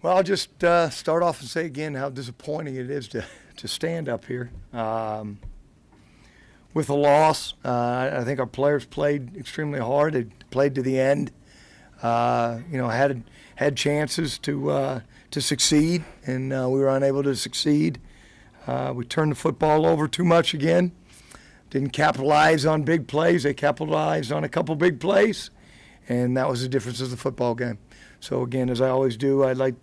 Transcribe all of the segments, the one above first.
Well, I'll just start off and say again how disappointing it is to stand up here with a loss. I think our players played extremely hard. They played to the end. Had chances to succeed, and we were unable to succeed. We turned the football over too much again. Didn't capitalize on big plays. They capitalized on a couple big plays, and that was the difference of the football game. So again, as I always do, I'd like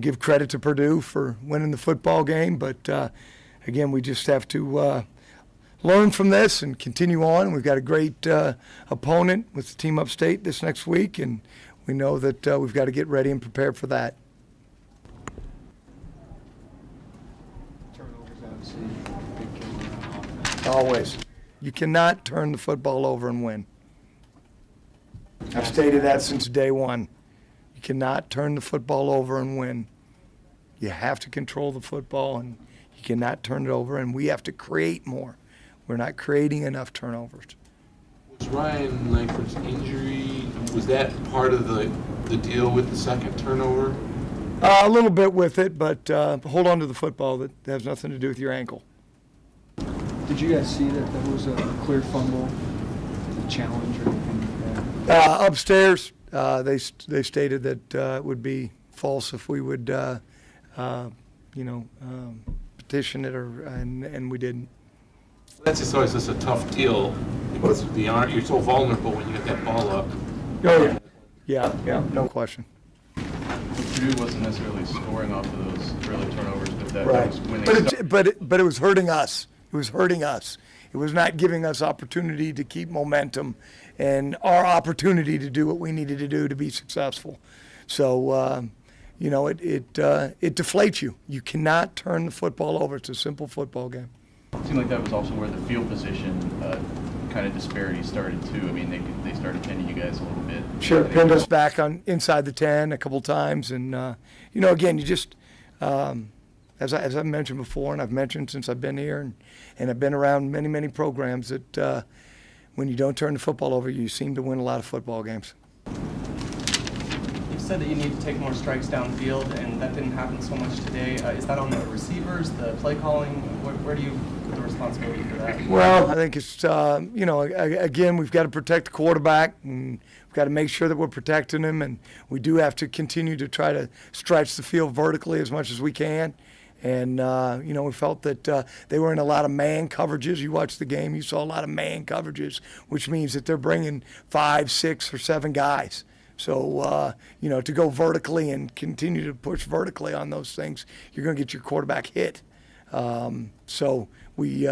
give credit to Purdue for winning the football game, but again, we just have to learn from this and continue on. We've got a great opponent with the team upstate this next week, and we know that we've got to get ready and prepared for that. Turnovers, obviously, big killer on offense. Always. You cannot turn the football over and win. I've stated that since day one. You cannot turn the football over and win. You have to control the football, and you cannot turn it over, and we have to create more. We're not creating enough turnovers. Was Ryan Langford's injury, was that part of the deal with the second turnover? A little bit with it, but hold on to the football. That has nothing to do with your ankle. Did you guys see that there was a clear fumble, the challenge or anything like that? Upstairs, they stated that it would be false if we would, petition it, and we didn't. That's just always just a tough deal because you're so vulnerable when you get that ball up. Oh yeah, no question. Purdue wasn't necessarily scoring off of those early turnovers, but that Right. was when they But it was hurting us. It was hurting us. It was not giving us opportunity to keep momentum and our opportunity to do what we needed to do to be successful. So, it deflates you. You cannot turn the football over. It's a simple football game. It seemed like that was also where the field position kind of disparity started too. I mean, they started pinning you guys a little bit. Sure, pinned us back on inside the 10 a couple times, and again, you just as I've mentioned before, and I've mentioned since I've been here, and I've been around many programs, that when you don't turn the football over, you seem to win a lot of football games. You said that you need to take more strikes downfield, and that didn't happen so much today. Is that on the receivers, the play calling? Where do you put the responsibility for that? Well, I think it's, again, we've got to protect the quarterback, and we've got to make sure that we're protecting him, and we do have to continue to try to stretch the field vertically as much as we can. And, we felt that they were in a lot of man coverages. You watched the game, you saw a lot of man coverages, which means that they're bringing 5, 6, or 7 guys. So, to go vertically and continue to push vertically on those things, you're going to get your quarterback hit. So we,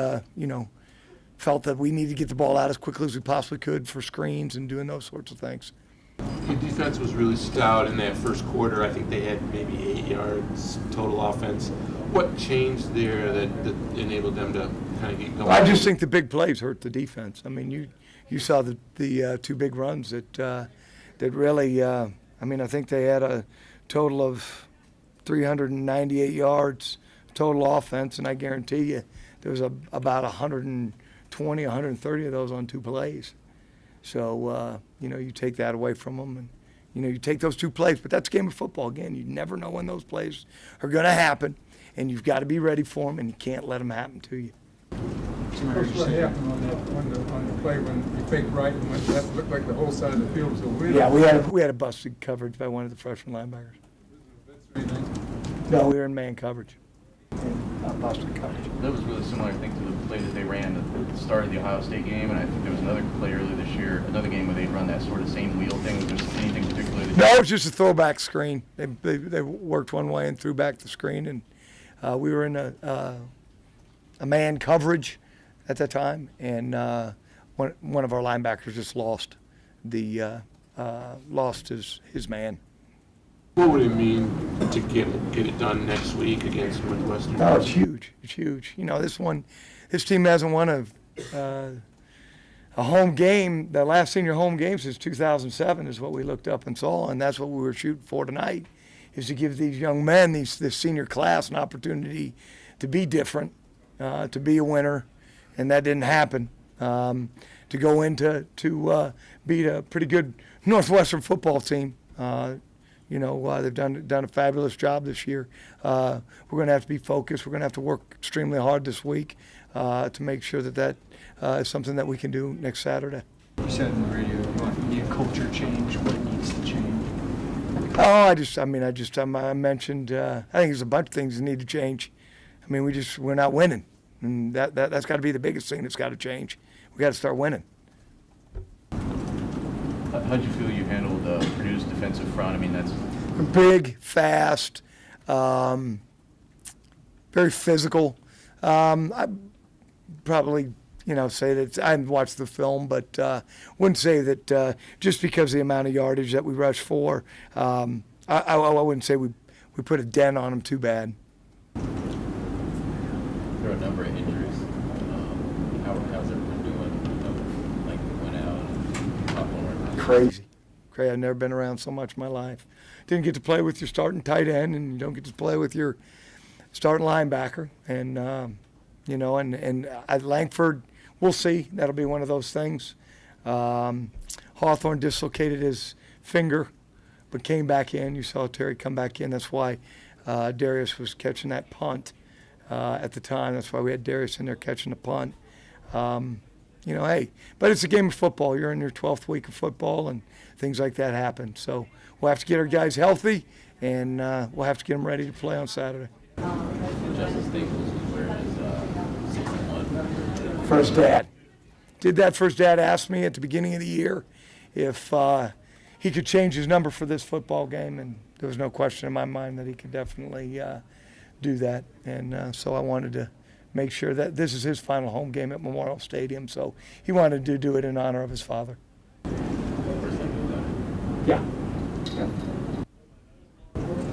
felt that we needed to get the ball out as quickly as we possibly could for screens and doing those sorts of things. Your defense was really stout in that first quarter. I think they had maybe 8 yards total offense. What changed there that enabled them to kind of get going? I just think the big plays hurt the defense. I mean, you saw the 2 big runs that really, I think they had a total of 398 yards total offense, and I guarantee you there was about 120, 130 of those on 2 plays. So, you take that away from them, and, you take those 2 plays. But that's a game of football. Again, you never know when those plays are going to happen, and you've got to be ready for them, and you can't let them happen to you. Coach, what happened on the play when you faked right and went left? Looked like the whole side of the field was over. Yeah, we had a busted coverage by one of the freshman linebackers. No, we were in man coverage. Busted coverage. That was really similar, I think, to the play that they ran at the start of the Ohio State game, and I think there was another play earlier this year, another game where they'd run that sort of same wheel thing. Was there anything particular? No, it was just a throwback screen. They worked one way and threw back the screen, and we were in a man coverage at that time, and one of our linebackers just lost his man. What would it mean to get it done next week against Northwestern? Oh, it's huge. It's huge. This team hasn't won a home game. The last senior home game since 2007 is what we looked up and saw, and that's what we were shooting for tonight, is to give these young men, this senior class, an opportunity to be different, to be a winner, and that didn't happen. To go into to beat a pretty good Northwestern football team. You know, they've done a fabulous job this year. We're going to have to be focused. We're going to have to work extremely hard this week to make sure that is something that we can do next Saturday. You said in the radio you need a culture change. What needs to change? I mentioned, I think there's a bunch of things that need to change. I mean, we're not winning. And that's got to be the biggest thing that's got to change. We got to start winning. How'd you feel you handled Purdue's defensive front? I mean, that's big, fast, very physical. I probably, say that I haven't watched the film, but wouldn't say that just because of the amount of yardage that we rushed for, I wouldn't say we put a dent on them too bad. There are a number of injuries. How's everyone doing? Like went out and top one. Crazy. I've never been around so much in my life. Didn't get to play with your starting tight end, and you don't get to play with your starting linebacker. And and at Langford, we'll see. That'll be one of those things. Hawthorne dislocated his finger, but came back in. You saw Terry come back in. That's why Darius was catching that punt at the time. That's why we had Darius in there catching the punt. But it's a game of football. You're in your 12th week of football, and things like that happen. So we'll have to get our guys healthy, and we'll have to get them ready to play on Saturday. Justice Staples was wearing his 61. First dad. First dad asked me at the beginning of the year if he could change his number for this football game, and there was no question in my mind that he could definitely do that. And so I wanted to make sure that this is his final home game at Memorial Stadium, so he wanted to do it in honor of his father.